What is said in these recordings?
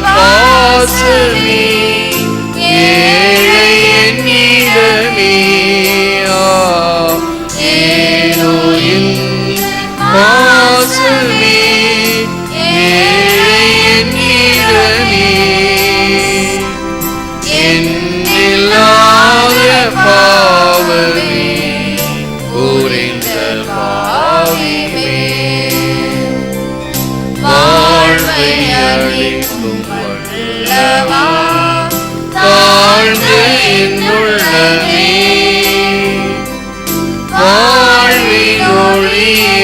பாசமே ஏழை என்னிடமே ஏனோ என் பாசமே ஏழை என்னிடமே என்னில்லாத பாவமே புரிந்த பாவிமே வாழ்வை அளிக்கும் வல்லவா தாழ்ந்த என்னுள்ளமே வாழ்வின் ஒளியை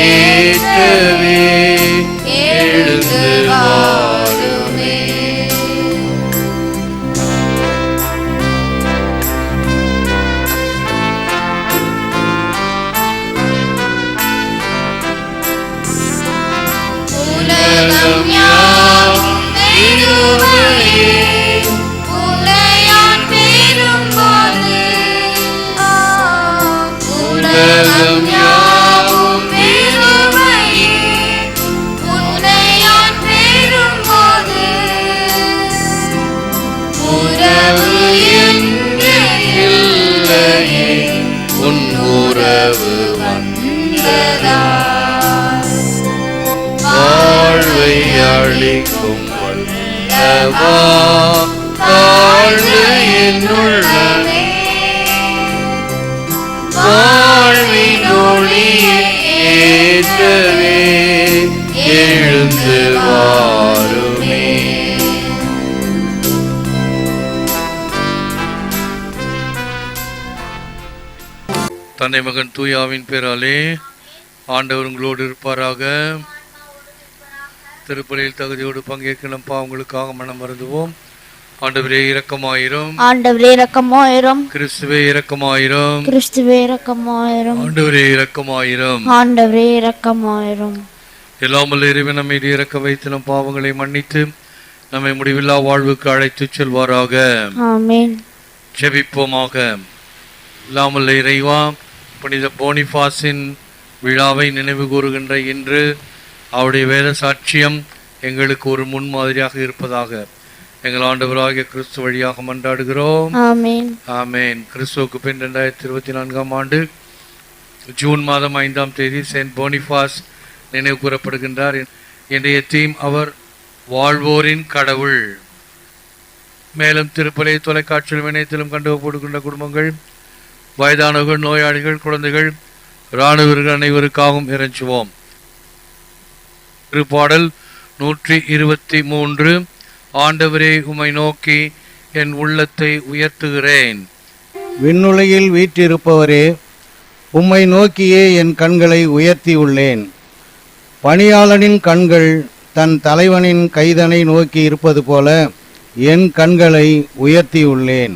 ஏற்றவே எழுந்து வாருமே. உலகம் யாவும் பெருமையே உன்னையான் பெரும்போது உலகம் யாவும் பெருமையே உன்னையான் பெரும்போது உறவு என்று இல்லையே உன் உறவு வந்ததா வாழ்வை அளிக்கும் வல்லவா தாழ்ந்த என்னுள்ளமே வாழ்வின் ஒளியை ஏற்றவே எழுந்து வாருமே. தன்னை மகன் தூயாவின் பேராலே ஆண்டவர் உங்களோடு இருப்பாராக. திருப்பலியில் தகுதியோடு பங்கேற்க நம் பாவங்களுக்காக மனம் வருந்துவோம். ஆண்டவரே இரக்கமாயிரும். ஆண்டவரே இரக்கமாயிரும். கிறிஸ்துவே இரக்கமாயிரும். கிறிஸ்துவே இரக்கமாயிரும். ஆண்டவரே இரக்கமாயிரும். ஆண்டவரே இரக்கமாயிரும். எல்லாமல்ல இறைவன் நம்மை இறக்க வைத்து நம் பாவங்களை மன்னித்து நம்மை முடிவில்லா வாழ்வுக்கு அழைத்து செல்வாராக. ஆமென். ஜெபிப்போமாக. எல்லாமல்ல இறைவா, புனித போனிஃபாஸின் விழாவை நினைவு கூறுகின்ற இன்று அவருடைய வேத சாட்சியம் எங்களுக்கு ஒரு முன்மாதிரியாக இருப்பதாக எங்கள் ஆண்டவராகிய கிறிஸ்து வழியாக மன்றாடுகிறோம். ஆமென். ஆமென். கிறிஸ்துவுக்கு பின் 2024 ஆண்டு ஜூன் மாதம் 5ஆம் தேதி செயின்ட் போனிஃபாஸ் நினைவு கூறப்படுகின்றார். இன்றைய தீம் அவர் வாழ்வோரின் கடவுள். மேலும் திருப்பலை தொலைக்காட்சியிலும் இணையத்திலும் கண்டுபிடிக்கின்ற குடும்பங்கள், வயதானவர்கள், நோயாளிகள், குழந்தைகள், இராணுவர்கள் அனைவருக்காகவும் இறைஞ்சுவோம். திருப்பாடல் 123. ஆண்டவரே, உம்மை நோக்கி என் உள்ளத்தை உயர்த்துகிறேன். விண்ணுலகில் வீற்றிருப்பவரே, உம்மை நோக்கியே என் கண்களை உயர்த்தியுள்ளேன். பணியாளனின் கண்கள் தன் தலைவனின் கைதனை நோக்கி இருப்பது போல என் கண்களை உயர்த்தியுள்ளேன்.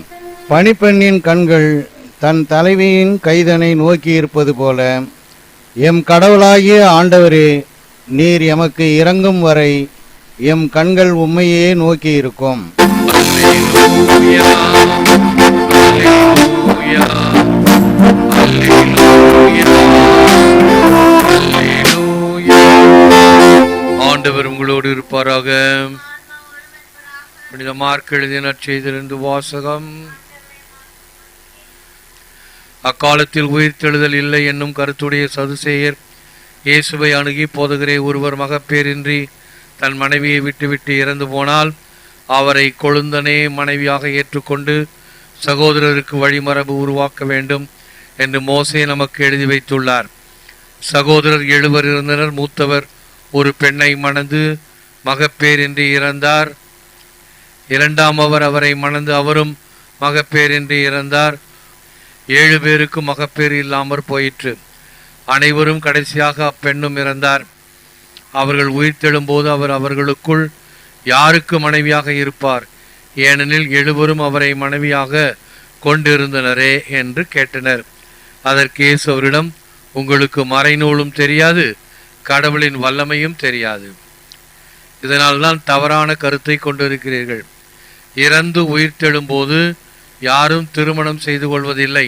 பணிப்பெண்ணின் கண்கள் தன் தலைவியின் கைதனை நோக்கி இருப்பது போல எம் கடவுளாகிய ஆண்டவரே, நீர் எமக்கு இரங்கும் வரை எம் கண்கள் உம்மையே நோக்கி இருக்கும். ஆண்டவர் உங்களோடு இருப்பாராக. புனித மார்க் எழுதிய நற்செய்தியிலிருந்து வாசகம். அக்காலத்தில் உயிர்த்தெழுதல் இல்லை என்னும் கருத்துடைய சதுசேயர் இயேசுவை அணுகி, போதகரே, ஒருவர் மகப்பேரின்றி தன் மனைவியை விட்டுவிட்டு இறந்து போனால் அவரை கொழுந்தனே மனைவியாக ஏற்றுக்கொண்டு சகோதரருக்கு வழிமரபு உருவாக்க வேண்டும் என்று மோசே நமக்கு எழுதி வைத்துள்ளார். சகோதரர் 7 இருந்தனர். மூத்தவர் ஒரு பெண்ணை மணந்து மகப்பேரின்றி இறந்தார். இரண்டாமவர் அவரை மணந்து அவரும் மகப்பேரின்றி இறந்தார். 7 பேருக்கு மகப்பேறு இல்லாமற் போயிற்று. அனைவரும் கடைசியாக அப்பெண்ணும் இறந்தார். அவர்கள் உயிர்த்தெழும்போது அவர் அவர்களுக்குள் யாருக்கு மனைவியாக இருப்பார்? ஏனெனில் 7 அவரை மனைவியாக கொண்டிருந்தனரே என்று கேட்டனர். அதற்கு இயேசு அவரிடம், உங்களுக்கு மறைநூலும் தெரியாது, கடவுளின் வல்லமையும் தெரியாது. இதனால்தான் தவறான கருத்தை கொண்டிருக்கிறீர்கள். இறந்து உயிர்த்தெழும்போது யாரும் திருமணம் செய்து கொள்வதில்லை.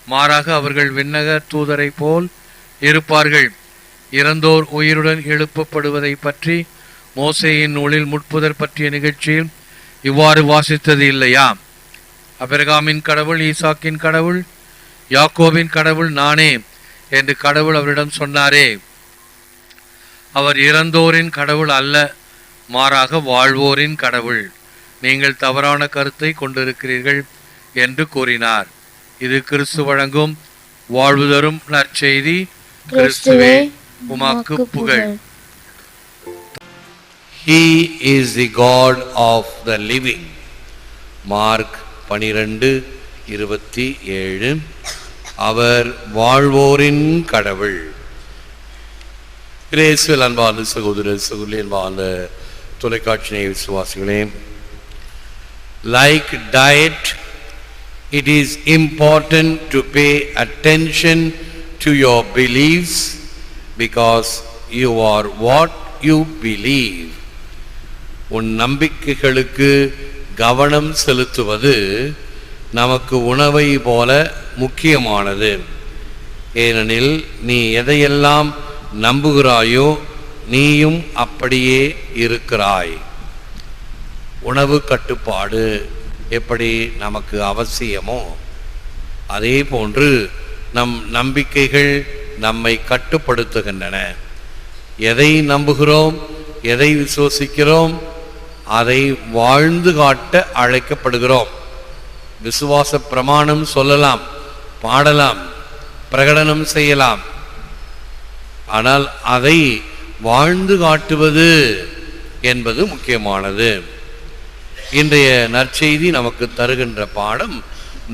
மாறாக அவர்கள் விண்ணக தூதரை போல் இருப்பார்கள். இறந்தோர் உயிருடன் எழுப்பப்படுவதை பற்றி மோசேயின் நூலில் முட்புதர் பற்றிய நிகழ்ச்சியில் இவ்வாறு வாசித்தது இல்லையா? அபிரகாமின் கடவுள், ஈசாக்கின் கடவுள், யாக்கோபின் கடவுள் நானே என்று கடவுள் அவரிடம் சொன்னாரே. அவர் இறந்தோரின் கடவுள் அல்ல, மாறாக வாழ்வோரின் கடவுள். நீங்கள் தவறான கருத்தை கொண்டிருக்கிறீர்கள் என்று கூறினார். இது கிறிஸ்து வழங்கும் வாழ்வு தரும் நற்செய்தி. கிறிஸ்துவே உமக்கு புகழ். He is the God of the living. Mark 12:27. அவர் வாழ்வோரின் கடவுள். இயேசுவில் அன்பார்ந்த சகோதர சகோதரி, அன்பார்ந்த தொலைக்காட்சி நேய விசுவாசிகளே, like diet, it is important to pay attention to your beliefs because you are what you believe. உன் நம்பிக்கைகளுக்கு கவனம் செலுத்துவது நமக்கு உணவை போல முக்கியமானது. ஏனெனில் நீ எதையெல்லாம் நம்புகிறாயோ நீயும் அப்படியே இருக்கிறாய். உணவு கட்டுப்பாடு எப்படி நமக்கு அவசியமோ அதே போன்று நம் நம்பிக்கைகள் நம்மை கட்டுப்படுத்துகின்றன. எதை நம்புகிறோம், எதை விசுவசிக்கிறோம், அதை வாழ்ந்து காட்ட அழைக்கப்படுகிறோம். விசுவாச பிரமாணம் சொல்லலாம், பாடலாம், பிரகடனம் செய்யலாம். ஆனால் அதை வாழ்ந்து காட்டுவது என்பது முக்கியமானது. இன்றைய நற்செய்தி நமக்கு தருகின்ற பாடம்,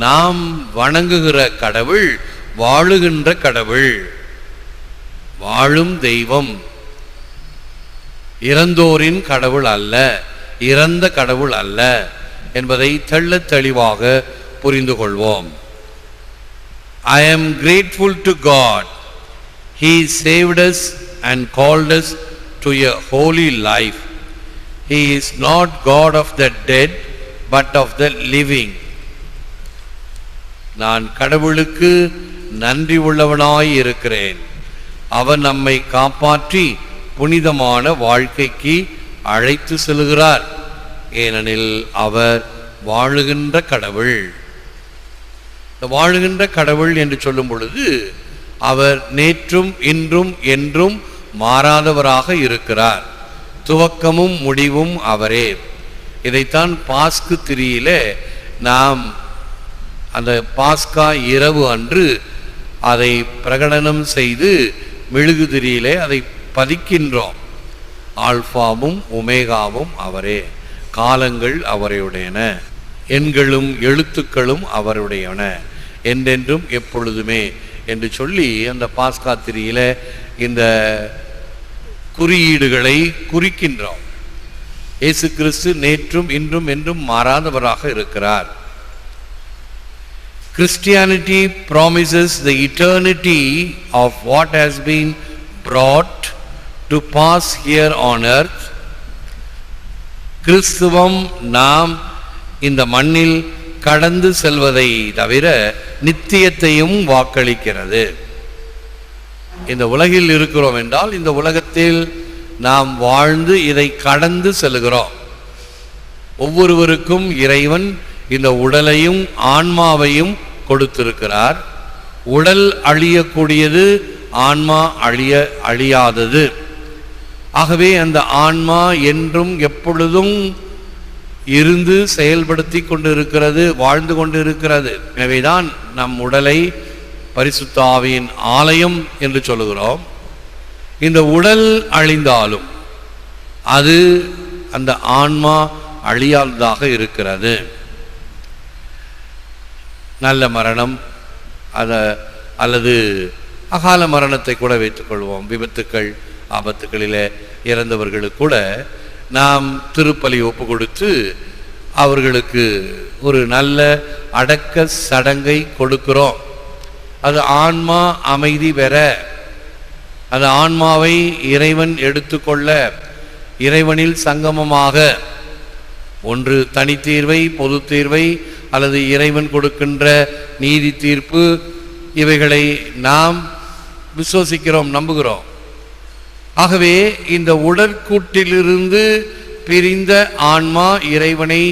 நாம் வணங்குகிற கடவுள் வாழுகின்ற கடவுள், வாழும் தெய்வம், இறந்தோரின் கடவுள் அல்ல, இறந்த கடவுள் அல்ல என்பதை தெள்ளத் தெளிவாக புரிந்து கொள்வோம். I am grateful to God. He saved us and called us to a holy life. He is not God of the dead but of the living. நான் கடவுளுக்கு நன்றி உள்ளவனாய் இருக்கிறேன். அவர் நம்மை காப்பாற்றி புனிதமான வாழ்க்கைக்கு அழைத்து செல்கிறார். ஏனெனில் அவர் வாழுகின்ற கடவுள். வாழுகின்ற கடவுள் என்று சொல்லும் பொழுது அவர் நேற்றும் இன்றும் என்றும் மாறாதவராக இருக்கிறார். துவக்கமும் முடிவும் அவரே. இதைத்தான் பாஸ்கு திரியிலே நாம் அந்த பாஸ்கா இரவு அன்று அதை பிரகடனம் செய்து மெழுகுதிரியிலே அதை பதிக்கின்றோம். ஆல்பாவும் ஒமேகாவும் அவரே, காலங்கள் அவருடையன, எண்களும் எழுத்துக்களும் அவருடையன, என்றென்றும் எப்பொழுதுமே என்று சொல்லி அந்த பாஸ்கா திரியில இந்த குறியீடுகளை குறிக்கின்றோம். இயேசு கிறிஸ்து நேற்றும் இன்றும் என்றும் மாறாதவராக இருக்கிறார். Christianity promises the eternity of what has been brought to pass here on earth. கிறிஸ்துவம் நாம் இந்த மண்ணில் கடந்து செல்வதை தவிர நித்தியத்தையும் வாக்களிக்கிறது. இந்த உலகில் இருக்கிறோம் என்றால் இந்த உலகத்தில் நாம் வாழ்ந்து இதை கடந்து செல்கிறோம். ஒவ்வொருவருக்கும் இறைவன் இந்த உடலையும் ஆன்மாவையும் கொடுத்திருக்கிறார். உடல் அழியக்கூடியது, ஆன்மா அழியாதது. ஆகவே அந்த ஆன்மா என்றும் எப்பொழுதும் இருந்து செயல்படுத்தி கொண்டிருக்கிறது, வாழ்ந்து கொண்டிருக்கிறது. எனவேதான் நம் உடலை பரிசுத்த ஆவியின் ஆலயம் என்று சொல்லுகிறோம். இந்த உடல் அழிந்தாலும் அது அந்த ஆன்மா அழியாததாக இருக்கிறது. நல்ல மரணம் அல்லது அகால மரணத்தை கூட வைத்துக்கொள்வோம். விபத்துக்கள், ஆபத்துக்களில் இறந்தவர்களுக்கு கூட நாம் திருப்பலி ஒப்பு கொடுத்து அவர்களுக்கு ஒரு நல்ல அடக்க சடங்கை கொடுக்கிறோம். அது ஆன்மா அமைதி பெற, அந்த ஆன்மாவை இறைவன் எடுத்துக்கொள்ள, இறைவனில் சங்கமமாக, ஒன்று தனித்தீர்வை, பொது தீர்வை அல்லது இறைவன் கொடுக்கின்ற நீதி தீர்ப்பு, இவைகளை நாம் விசுவசிக்கிறோம், நம்புகிறோம். ஆகவே இந்த உடற்கூட்டிலிருந்து பிரிந்த ஆன்மா இறைவனை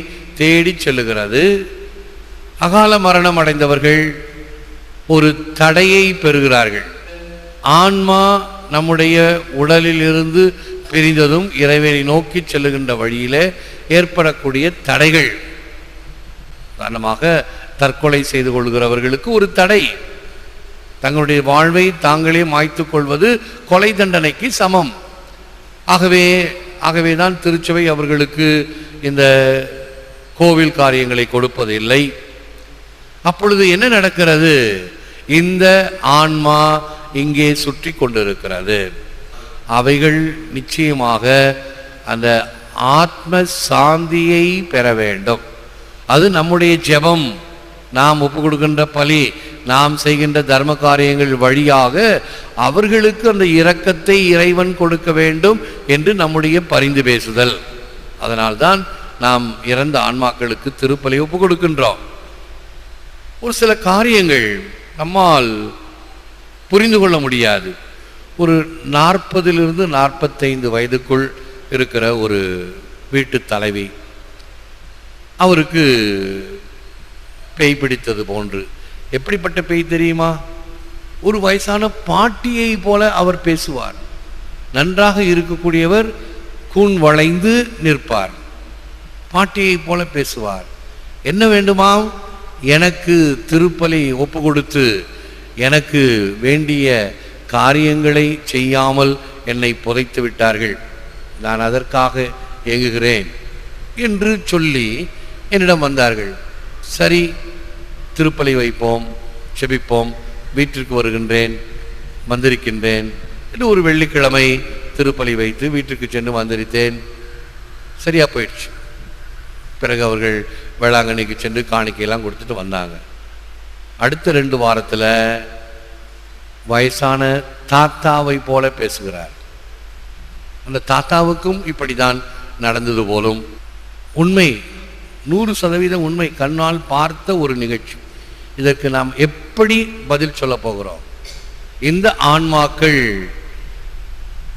தேடி செல்லுகிறது. அகால மரணம் அடைந்தவர்கள் ஒரு தடையை பெறுகிறார்கள். ஆன்மா நம்முடைய உடலில் இருந்து பிரிந்ததும் இறைவனை நோக்கி செல்லுகின்ற வழியிலே ஏற்படக்கூடிய தடைகள், உதாரணமாக தற்கொலை செய்து கொள்கிறவர்களுக்கு ஒரு தடை. தங்களுடைய வாழ்வை தாங்களே மாய்த்துக் கொள்வது கொலை தண்டனைக்கு சமம். ஆகவேதான் திருச்சபை அவர்களுக்கு இந்த கோவில் காரியங்களை கொடுப்பதில்லை. அப்பொழுது என்ன நடக்கிறது? இந்த ஆன்மா இங்கே சுற்றி கொண்டிருக்கிறது. அவைகள் நிச்சயமாக அந்த ஆத்ம சாந்தியை பெற வேண்டும். அது நம்முடைய ஜெபம், நாம் ஒப்பு கொடுக்கின்ற பலி, நாம் செய்கின்ற தர்ம காரியங்கள் வழியாக அவர்களுக்கு அந்த இரக்கத்தை இறைவன் கொடுக்க வேண்டும் என்று நம்முடைய பரிந்து பேசுதல். அதனால்தான் நாம் இறந்த ஆன்மாக்களுக்கு திருப்பலி ஒப்பு கொடுக்கின்றோம். ஒரு சில காரியங்கள் நம்மால் புரிந்து கொள்ள முடியாது. ஒரு 40 45 வயதுக்குள் இருக்கிற ஒரு வீட்டு தலைவி, அவருக்கு பேய் பிடித்தது போன்று. எப்படிப்பட்ட பேய் தெரியுமா? ஒரு வயசான பாட்டியை போல அவர் பேசுவார். நன்றாக இருக்கக்கூடியவர் கூன் வளைந்து நிற்பார், பாட்டியை போல பேசுவார். என்ன வேண்டுமா? எனக்கு திருப்பலி ஒப்பு கொடுத்து எனக்கு வேண்டிய காரியங்களை செய்யாமல் என்னை புதைத்து விட்டார்கள், நான் அதற்காக ஏங்குகிறேன் என்று சொல்லி என்னிடம் வந்தார்கள். சரி, திருப்பலி வைப்போம், செபிப்போம், வீட்டிற்கு வருகின்றேன், வந்திருக்கின்றேன் என்று ஒரு வெள்ளிக்கிழமை திருப்பலி வைத்து வீட்டுக்கு சென்று வந்திருத்தேன். சரியா போயிடுச்சு. பிறகு அவர்கள் வேளாங்கண்ணிக்கு சென்று காணிக்கையெல்லாம் கொடுத்துட்டு வந்தாங்க. அடுத்த 2 வாரத்தில் வயசான தாத்தாவை போல பேசுகிறார். அந்த தாத்தாவுக்கும் இப்படிதான் நடந்தது போலும். உண்மை, 100% உண்மை, கண்ணால் பார்த்த ஒரு நிகழ்ச்சி. இதற்கு நாம் எப்படி பதில் சொல்ல போகிறோம்? இந்த ஆன்மாக்கள்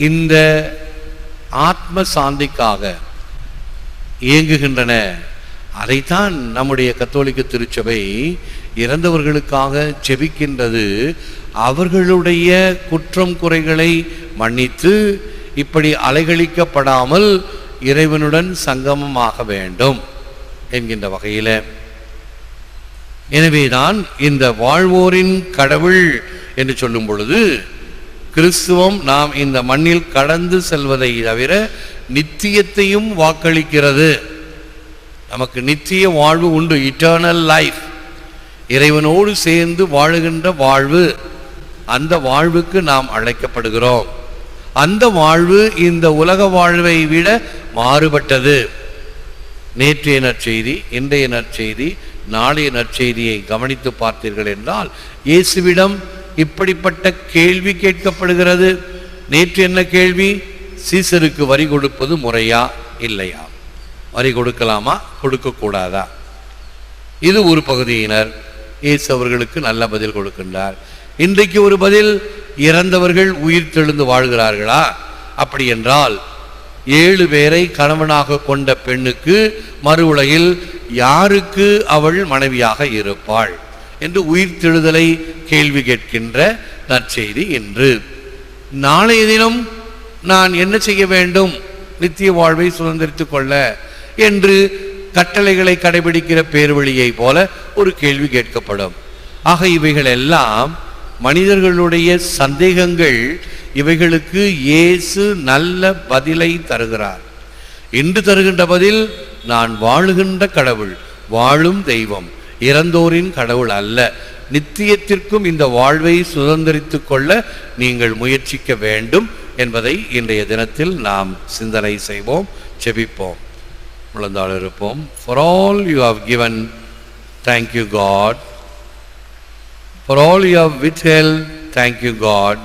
இந்த ஆத்ம சாந்திக்காக இயங்குகின்றன. அதைத்தான் நம்முடைய கத்தோலிக்க திருச்சபை இறந்தவர்களுக்காக ஜெபிக்கின்றது. அவர்களுடைய குற்றம் குறைகளை மன்னித்து இப்படி அலைகழிக்கப்படாமல் இறைவனுடன் சங்கமமாக வேண்டும் என்கின்ற வகையில். எனவேதான் இந்த வாழ்வோரின் கடவுள் என்று சொல்லும் பொழுது கிறிஸ்துவம் நாம் இந்த மண்ணில் கடந்து செல்வதை தவிர நித்தியத்தையும் வாக்களிக்கிறது. நமக்கு நித்திய வாழ்வு உண்டு, இட்டர்னல் லைஃப், இறைவனோடு சேர்ந்து வாழுகின்ற வாழ்வு. அந்த வாழ்வுக்கு நாம் அழைக்கப்படுகிறோம். அந்த வாழ்வு இந்த உலக வாழ்வை விட மாறுபட்டது. நேற்றைய நற்செய்தி, இன்றைய நற்செய்தி, நாளைய நற்செய்தியை கவனித்து பார்த்தீர்கள் என்றால் இயேசுவிடம் இப்படிப்பட்ட கேள்வி கேட்கப்படுகிறது. நேற்று என்ன கேள்வி? சீசருக்கு வரி கொடுப்பது முறையா இல்லையா? வரி கொடுக்கலாமா கொடுக்கக்கூடாதா? இது ஒரு பகுதியினர். இயேசு அவர்களுக்கு நல்ல பதில் கொடுக்கின்றார். இன்றைக்கு ஒரு பதில், இறந்தவர்கள் உயிர் தெழுந்து வாழ்கிறார்களா? அப்படி என்றால் 7 பேரை கணவனாக கொண்ட பெண்ணுக்கு மறு உலகில் யாருக்கு அவள் மனைவியாக இருப்பாள் என்று உயிர்த்தெழுதலை கேள்வி கேட்கின்ற நற்செய்தி இன்று. நாளைய தினம் நான் என்ன செய்ய வேண்டும் நித்திய வாழ்வை சுதந்திரித்துக் கொள்ள என்று கட்டளைகளை கடைபிடிக்கிற பேர்வழியை போல ஒரு கேள்வி கேட்கப்படும். ஆக இவைகள் எல்லாம் மனிதர்களுடைய சந்தேகங்கள். இவைகளுக்கு இயேசு நல்ல பதிலை தருகிறார். இன்று தருகின்ற பதில், நான் வாழுகின்ற கடவுள், வாழும் தெய்வம், இறந்தோரின் கடவுள் அல்ல. நித்தியத்திற்கும் இந்த வாழ்வை சுதந்திரித்துக் கொள்ள நீங்கள் முயற்சிக்க வேண்டும் என்பதை இன்றைய தினத்தில் நாம் சிந்தனை செய்வோம், செபிப்போம், முழந்தாள் இருப்போம். For all you have given, thank you God. For all you have withheld, thank you God.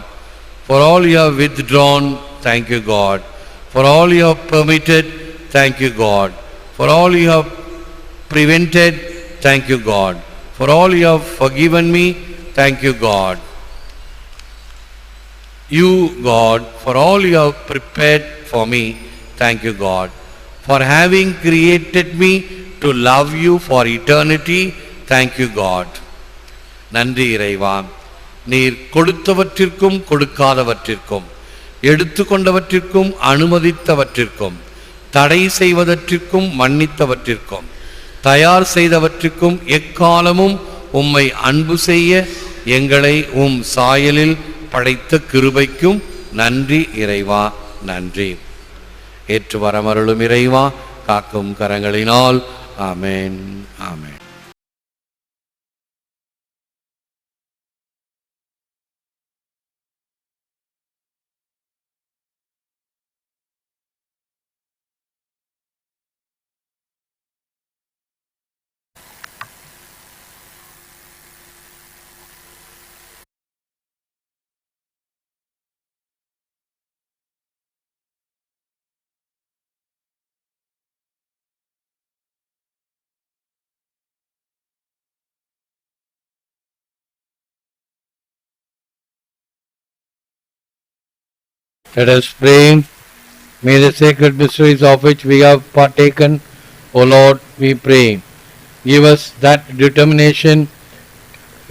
For all you have withdrawn, thank you God. For all you have permitted, thank you God. For all you have prevented, thank you God. For all you have forgiven me, thank you God. You, God, for all you have prepared for me. Thank you, God, for having created me to love you for eternity. Thank you, God. நன்றி இறைவா, நீர் கொடுத்தவற்றிற்கும் கொடுக்காதவற்றிற்கும், எடுத்துக்கொண்டவற்றிற்கும் அனுமதித்தவற்றிற்கும், தடை செய்வதற்கும் மன்னித்தவற்றிற்கும், தயார் செய்தவற்றிற்கும் எக்காலமும் உம்மை அன்பு செய்ய எங்களை உம் சாயலில் படைத்த கிருபைக்கும் நன்றி இறைவா, நன்றி. ஏற்று வரமருளும் இறைவா, காக்கும் கரங்களினால். ஆமென், ஆமென். Let us pray. May the sacred mysteries of which we have partaken, O Lord, we pray, give us that determination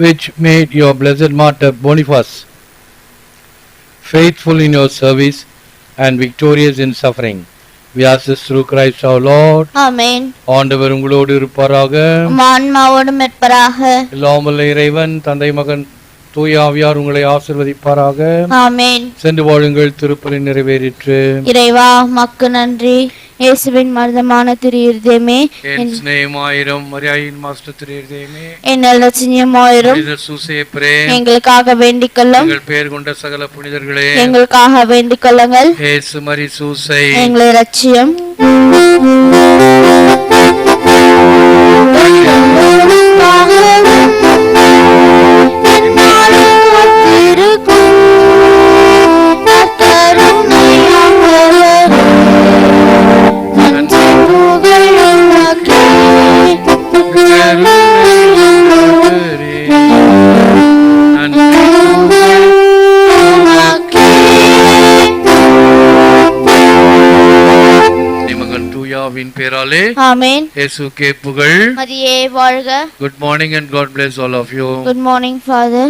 which made your blessed martyr Boniface faithful in your service and victorious in suffering. We ask this through Christ our Lord. ஆமென். ஆண்டவர் உங்களோடு இருப்பாராக. உம் ஆன்மாவோடும் இருப்பாராக. எல்லாம் வல்ல இறைவன் தந்தை மகன் தூய ஆவியார் உங்களை ஆசீர்வதிப்பாராக. ஆமென். சென்று வாழுங்கள், திருப்பலி நிறைவேறிற்று. இறைவா மக்கு நன்றி. இயேசுவின் மருதமான திரு இருதயமே, என் சிநேகமாயிரம் மரியாயின் மாஸ்டர் திரு இருதயமே, என் லட்சியமாயிரும் புனித சூசேப்பரே, எங்களுக்காக வேண்டிக் கொள்ளும். எங்கள் பெயர் கொண்ட சகல புனிதர்களே, எங்களுக்காக வேண்டிக் கொள்ளுங்கள். இயேசு மரி சூசை, எங்களை ரட்சியம். பேராலே ஆமென். இயேசுவுக்கே புகழ். மரியே வாழ்க. Good morning and God bless all of you. Good morning, Father.